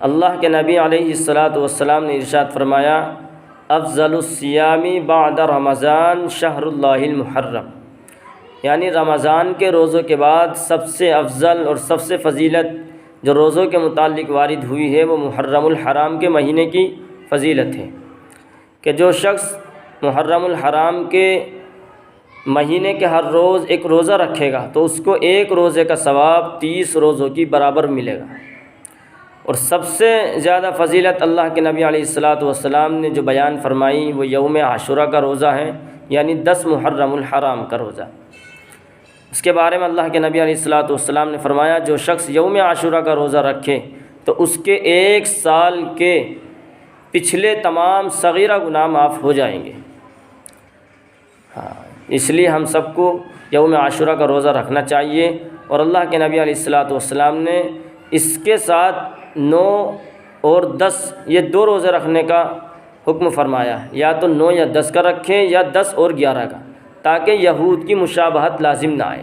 اللہ کے نبی علیہ الصلاۃ والسلام نے ارشاد فرمایا، افضل الصیام بعد رمضان شہر اللہ المحرم، یعنی رمضان کے روزوں کے بعد سب سے افضل اور سب سے فضیلت جو روزوں کے متعلق وارد ہوئی ہے وہ محرم الحرام کے مہینے کی فضیلت ہے، کہ جو شخص محرم الحرام کے مہینے کے ہر روز ایک روزہ رکھے گا تو اس کو ایک روزے کا ثواب 30 روزوں کی برابر ملے گا۔ اور سب سے زیادہ فضیلت اللہ کے نبی علیہ الصلاۃ والسلام نے جو بیان فرمائی وہ یوم عاشوراء کا روزہ ہے، یعنی 10 محرم الحرام کا روزہ۔ اس کے بارے میں اللہ کے نبی علیہ الصلاۃ والسلام نے فرمایا، جو شخص یوم عاشوراء کا روزہ رکھے تو اس کے 1 سال کے پچھلے تمام صغیرہ گناہ معاف ہو جائیں گے۔ اس لیے ہم سب کو یوم عاشوراء کا روزہ رکھنا چاہیے، اور اللہ کے نبی علیہ الصلاۃ والسلام نے اس کے ساتھ 9 اور 10 یہ 2 روزے رکھنے کا حکم فرمایا، یا تو 9 یا 10 کا رکھیں یا 10 اور 11 کا، تاکہ یہود کی مشابہت لازم نہ آئے۔